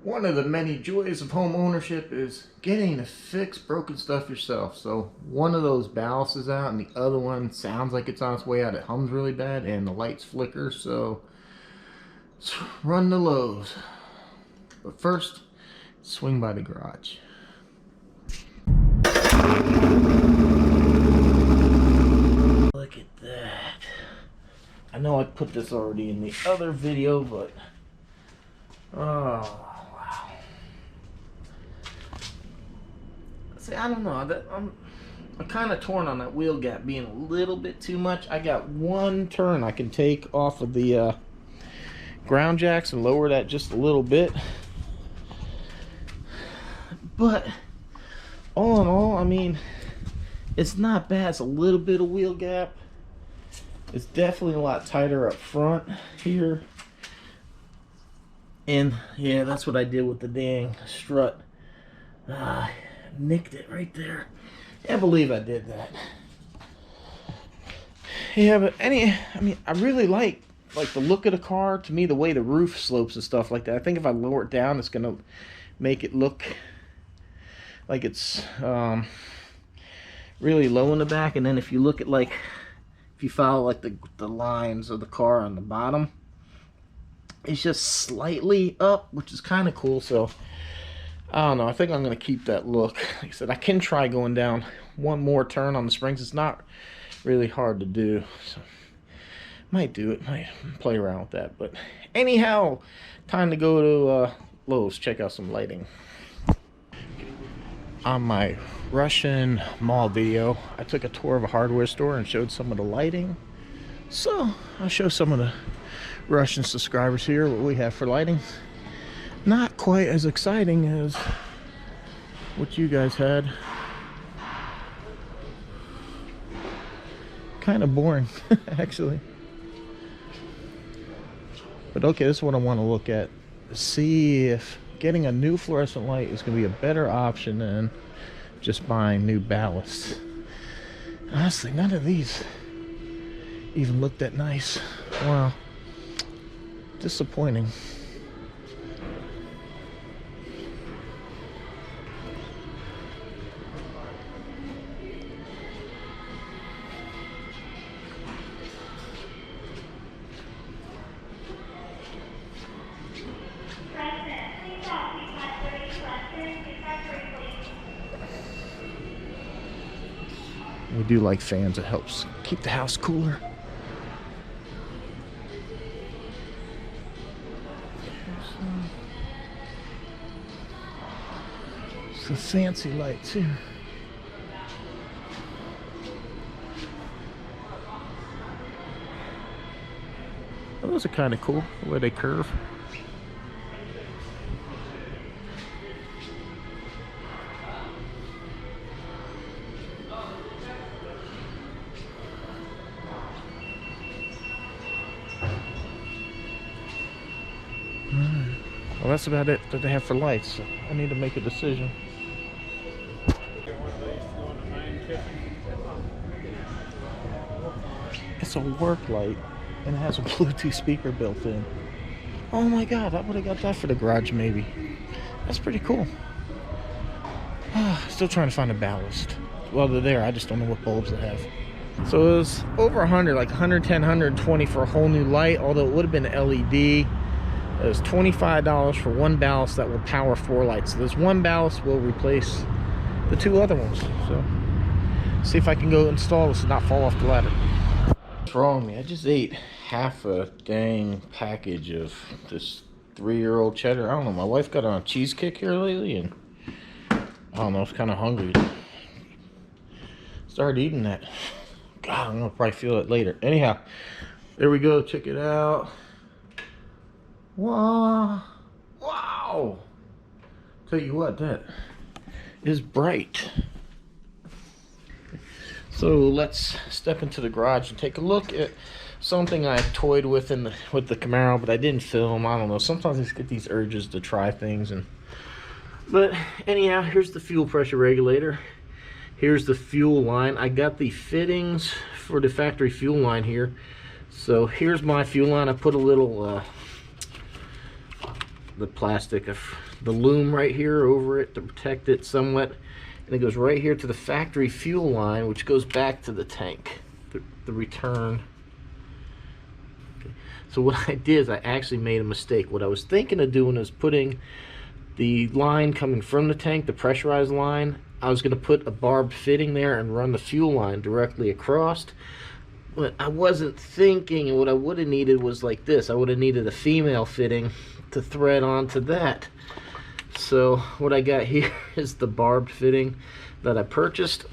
One of the many joys of home ownership is getting to fix broken stuff yourself. So one of those ballasts is out and the other one sounds like it's on its way out. It hums really bad and the lights flicker, so let's run to Lowe's. But first, swing by the garage. Look at that. I know I put this already in the other video, but oh. See, I don't know. I'm kind of torn on that wheel gap being a little bit too much. I got one turn I can take off of the ground jacks and lower that just a little bit. But all in all, I mean, it's not bad. It's a little bit of wheel gap. It's definitely a lot tighter up front here. And yeah, that's what I did with the dang strut. Nicked it right there. Can't believe I did that. Yeah, but I mean, I really like the look of the car. To me, the way the roof slopes and stuff like that. I think if I lower it down, it's gonna make it look like it's really low in the back. And then if you look at if you follow like the lines of the car on the bottom, it's just slightly up, which is kind of cool. So I don't know. I think I'm going to keep that look. Like I said, I can try going down one more turn on the springs. It's not really hard to do. So might do it. Might play around with that. But anyhow, time to go to Lowe's. Check out some lighting. On my Russian mall video, I took a tour of a hardware store and showed some of the lighting. So I'll show some of the Russian subscribers here what we have for lighting. Not quite as exciting as what you guys had. Kind of boring, actually. But okay, this is what I want to look at. See if getting a new fluorescent light is going to be a better option than just buying new ballast. Honestly, none of these even look that nice. Wow. Disappointing. We do like fans. It helps keep the house cooler. It's a fancy light too. Oh, those are kind of cool the way they curve. Well, that's about it that they have for lights. So I need to make a decision. It's a work light and it has a Bluetooth speaker built in. Oh my god, I would have got that for the garage maybe. That's pretty cool. Still trying to find a ballast. Well, they're there. I just don't know what bulbs they have. So it was over 100, like 110, 120 for a whole new light, although it would have been LED. It was $25 for one ballast that will power 4 lights. So this one ballast will replace the 2 other ones. So see if I can go install this and not fall off the ladder. What's wrong with me? I just ate half a dang package of this 3-year-old cheddar. I don't know. My wife got on a cheese kick here lately, and I don't know. I was kind of hungry. Started eating that. God, I'm gonna probably feel it later. Anyhow, there we go. Check it out. Wow. Wow. Tell you what, that is bright. So let's step into the garage and take a look at something I toyed with with the Camaro, but I didn't film. I don't know. Sometimes I just get these urges to try things, but anyhow, here's the fuel pressure regulator. Here's the fuel line. I got the fittings for the factory fuel line here. So here's my fuel line. I put a little the plastic, the loom right here over it to protect it somewhat. And it goes right here to the factory fuel line, which goes back to the tank, the return. Okay. So what I did is I actually made a mistake. What I was thinking of doing is putting the line coming from the tank, the pressurized line, I was going to put a barbed fitting there and run the fuel line directly across. But I wasn't thinking, and what I would have needed was like this. I would have needed a female fitting to thread onto that. So what I got here is the barbed fitting that I purchased.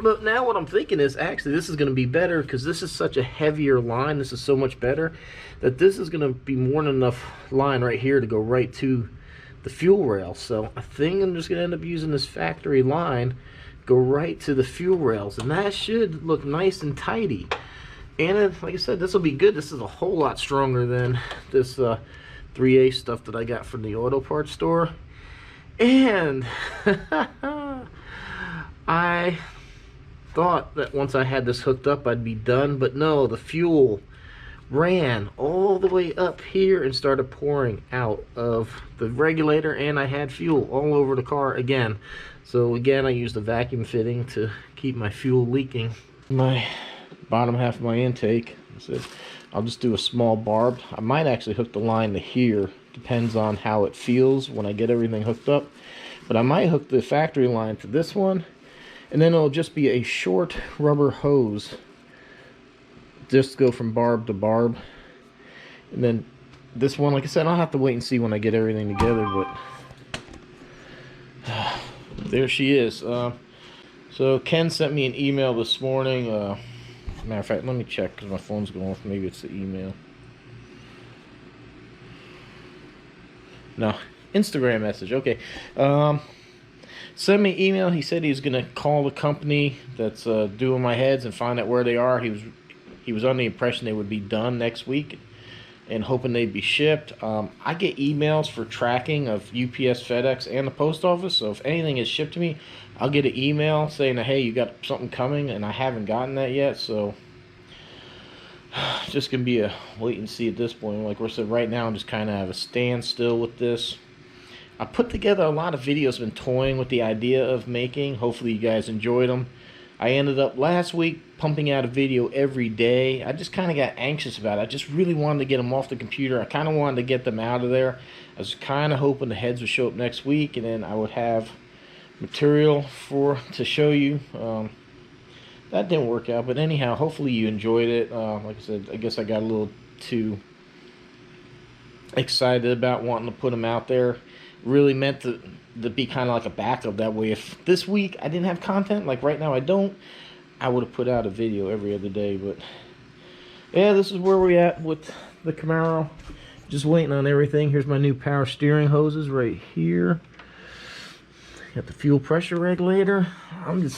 But now what I'm thinking is, actually this is going to be better, because this is such a heavier line. This is so much better that this is going to be more than enough line right here to go right to the fuel rail. So I think I'm just going to end up using this factory line, go right to the fuel rails, and that should look nice and tidy. And like I said, this will be good. This is a whole lot stronger than this 3A stuff that I got from the auto parts store. And I thought that once I had this hooked up I'd be done, but no, the fuel ran all the way up here and started pouring out of the regulator, and I had fuel all over the car again. So again, I used the vacuum fitting to keep my fuel leaking. My bottom half of my intake, I said I'll just do a small barb. I might actually hook the line to here, depends on how it feels when I get everything hooked up. But I might hook the factory line to this one, and then it'll just be a short rubber hose, just go from barb to barb. And then this one, like I said, I'll have to wait and see when I get everything together, but there she is. So Ken sent me an email this morning. Matter of fact, let me check because my phone's going off. Maybe it's the email. No, Instagram message. Okay. Sent me an email. He said he's gonna call the company that's doing my heads and find out where they are. He was under the impression they would be done next week, and hoping they'd be shipped. I get emails for tracking of UPS, FedEx, and the post office. So if anything is shipped to me, I'll get an email saying, hey, you got something coming, and I haven't gotten that yet. So it's just gonna be a wait and see at this point. Like I said, right now I'm just kind of at a standstill with this. I put together a lot of videos, been toying with the idea of making. Hopefully you guys enjoyed them. I ended up last week pumping out a video every day. I just kind of got anxious about it. I just really wanted to get them off the computer. I kind of wanted to get them out of there. I was kind of hoping the heads would show up next week, and then I would have material to show you. That didn't work out, but anyhow, hopefully you enjoyed it. Like I said, I guess I got a little too excited about wanting to put them out there. Really meant to be kind of like a backup. That way, if this week I didn't have content, like right now I don't, I would have put out a video every other day. But yeah, this is where we're at with the Camaro. Just waiting on everything. Here's my new power steering hoses right here. Got the fuel pressure regulator. I'm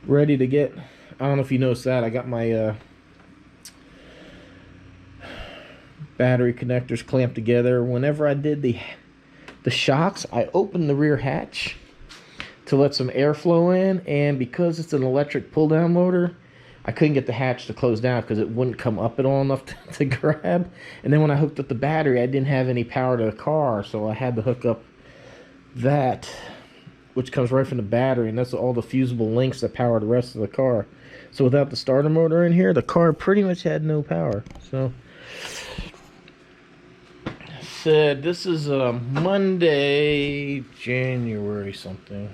ready to get, I don't know if you noticed that, I got my battery connectors clamped together. Whenever I did the shocks, I opened the rear hatch to let some airflow in, and because it's an electric pull down motor, I couldn't get the hatch to close down because it wouldn't come up at all enough to grab. And then when I hooked up the battery, I didn't have any power to the car, so I had to hook up that, which comes right from the battery, and that's all the fusible links that power the rest of the car. So without the starter motor in here, the car pretty much had no power. So said this is Monday, January something,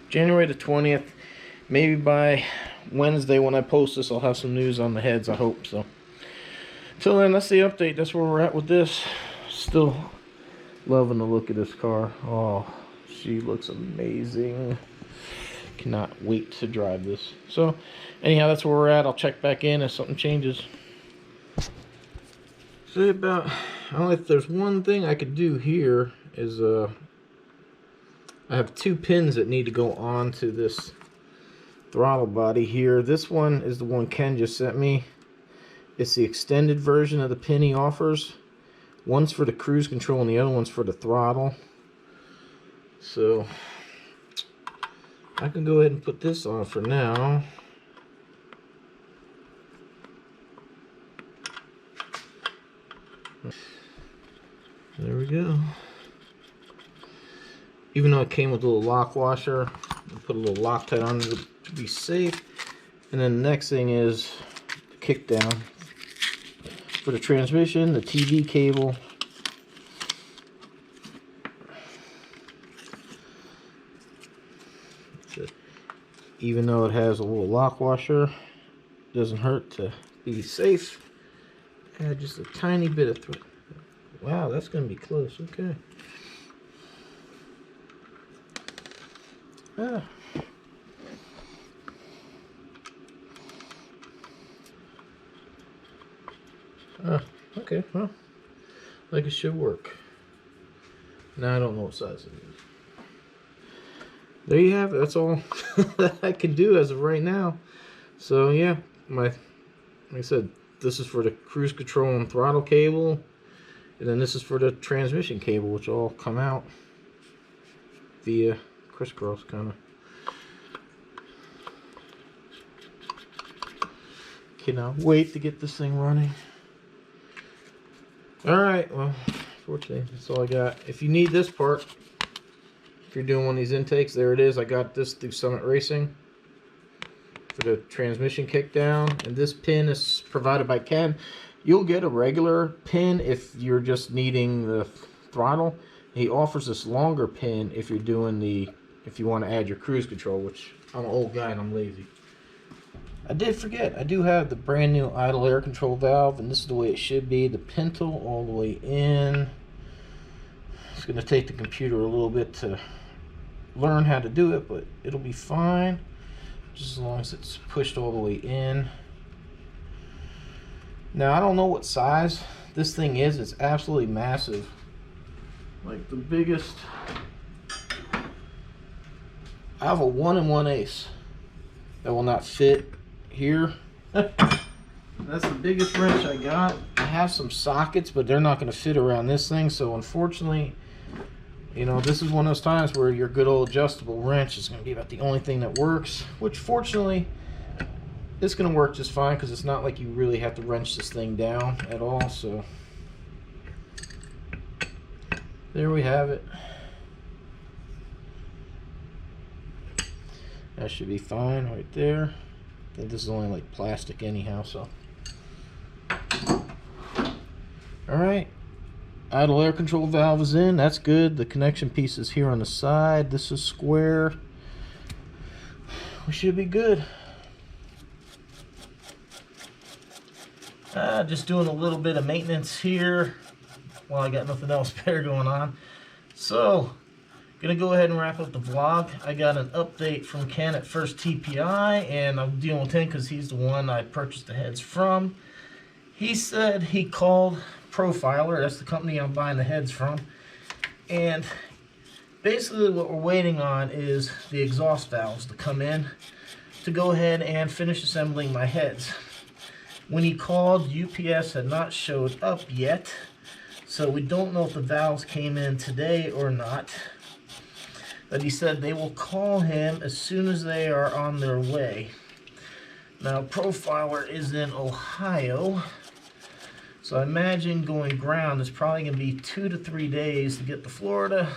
January the 20th. Maybe by Wednesday when I post this, I'll have some news on the heads. I hope so. Till then, that's the update. That's where we're at with this. Still loving the look of this car. Oh, she looks amazing. Cannot wait to drive this. So anyhow, that's where we're at. I'll check back in if something changes. Say about, I don't know if there's one thing I could do here is I have two pins that need to go on to this throttle body here. This one is the one Ken just sent me. It's the extended version of the pin he offers. One's for the cruise control and the other one's for the throttle. So I can go ahead and put this on for now. There we go. Even though it came with a little lock washer, I put a little Loctite on it to be safe. And then the next thing is the kick down for the transmission, the TV cable. So even though it has a little lock washer, it doesn't hurt to be safe. Add just a tiny bit of thread. Wow, that's going to be close. Okay. Ah. Okay, well, like it should work. Now I don't know what size it is. There you have it. That's all that I can do as of right now. So yeah, like I said, this is for the cruise control and throttle cable, and then this is for the transmission cable, which all come out via crisscross kind of. Cannot wait to get this thing running. Alright, well, fortunately, that's all I got. If you need this part, if you're doing one of these intakes, there it is. I got this through Summit Racing for the transmission kickdown. And this pin is provided by Ken. You'll get a regular pin if you're just needing the throttle. He offers this longer pin if you're doing if you want to add your cruise control, which I'm an old guy and I'm lazy. I did forget, I do have the brand new idle air control valve, and this is the way it should be. The pintle all the way in. It's going to take the computer a little bit to learn how to do it, but it'll be fine, just as long as it's pushed all the way in. Now, I don't know what size this thing is. It's absolutely massive. Like the biggest. I have a 1 1/8 that will not fit here. That's the biggest wrench I got. I have some sockets, but they're not going to fit around this thing, so unfortunately, you know, this is one of those times where your good old adjustable wrench is going to be about the only thing that works, which fortunately it's going to work just fine, because it's not like you really have to wrench this thing down at all. So there we have it. That should be fine right there. I think this is only like plastic anyhow, so. Alright. Idle air control valve is in. That's good. The connection piece is here on the side. This is square. We should be good. Just doing a little bit of maintenance here while I got nothing else better going on. So, gonna go ahead and wrap up the vlog. I got an update from Ken at First TPI, and I'm dealing with him because he's the one I purchased the heads from. He said he called Profiler, that's the company I'm buying the heads from, and basically what we're waiting on is the exhaust valves to come in to go ahead and finish assembling my heads. When he called, UPS had not showed up yet, so we don't know if the valves came in today or not. But he said they will call him as soon as they are on their way. Now, Profiler is in Ohio, so I imagine going ground is probably going to be 2 to 3 days to get to Florida.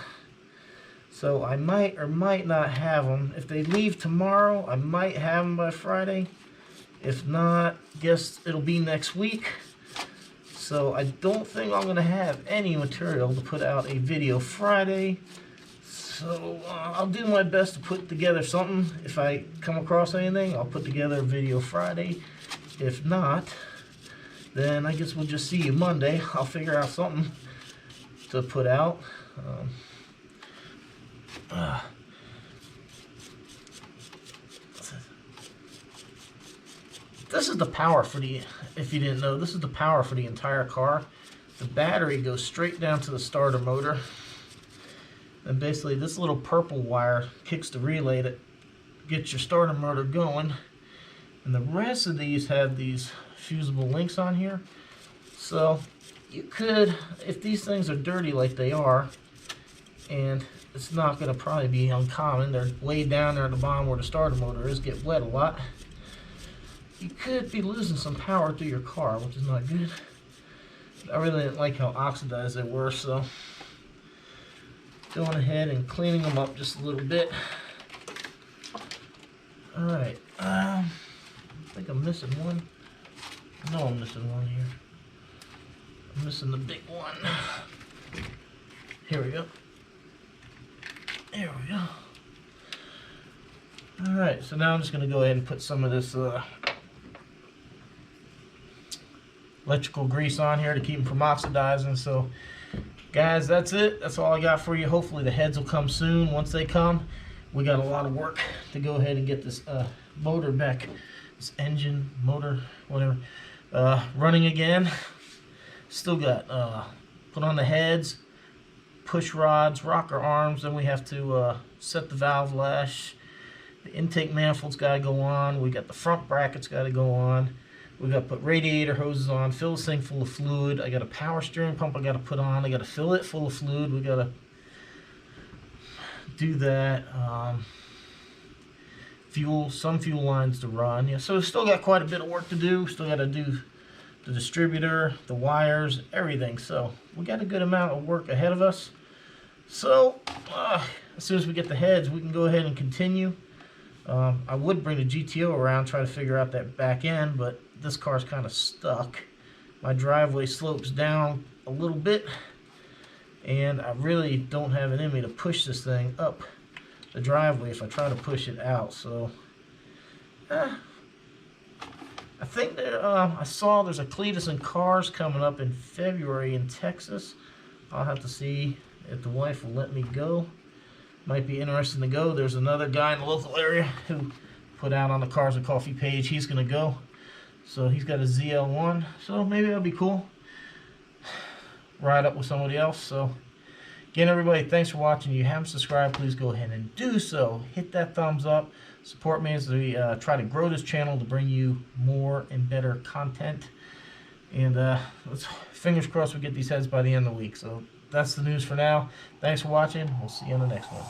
So I might or might not have them. If they leave tomorrow, I might have them by Friday. If not, guess it'll be next week. So I don't think I'm going to have any material to put out a video Friday. So I'll do my best to put together something. If I come across anything, I'll put together a video Friday. If not, then I guess we'll just see you Monday. I'll figure out something to put out. This is the power for the, if you didn't know, this is the power for the entire car. The battery goes straight down to the starter motor. And basically this little purple wire kicks the relay that gets your starter motor going. And the rest of these have these fusible links on here. So you could, if these things are dirty like they are, and it's not going to probably be uncommon, they're way down there at the bottom where the starter motor is, get wet a lot, you could be losing some power through your car, which is not good. I really didn't like how oxidized they were, so going ahead and cleaning them up just a little bit. Alright, I think I'm missing one. I know I'm missing one here. I'm missing the big one. Here we go. There we go. Alright, so now I'm just going to go ahead and put some of this electrical grease on here to keep them from oxidizing. So guys, that's it. That's all I got for you. Hopefully the heads will come soon. Once they come, we got a lot of work to go ahead and get this motor back, this engine, motor, whatever, running again. Still got put on the heads, push rods, rocker arms, then we have to set the valve lash. The intake manifold's got to go on. We got the front brackets got to go on. We got to put radiator hoses on, fill this thing full of fluid. I got a power steering pump I got to put on. I got to fill it full of fluid. We got to do that. Some fuel lines to run. Yeah, so we still got quite a bit of work to do. Still got to do the distributor, the wires, everything. So we got a good amount of work ahead of us. So as soon as we get the heads, we can go ahead and continue. I would bring the GTO around, try to figure out that back end, but this car's kind of stuck. My driveway slopes down a little bit, and I really don't have it in me to push this thing up the driveway if I try to push it out. So I think there, I saw there's a Cletus and Cars coming up in February in Texas. I'll have to see if the wife will let me go. Might be interesting to go. There's another guy in the local area who put out on the Cars and Coffee page. He's going to go. So he's got a ZL1. So maybe that'll be cool. Ride up with somebody else. So again, everybody, thanks for watching. If you haven't subscribed, please go ahead and do so. Hit that thumbs up. Support me as we try to grow this channel to bring you more and better content. And let's fingers crossed we get these heads by the end of the week. So that's the news for now. Thanks for watching. We'll see you on the next one.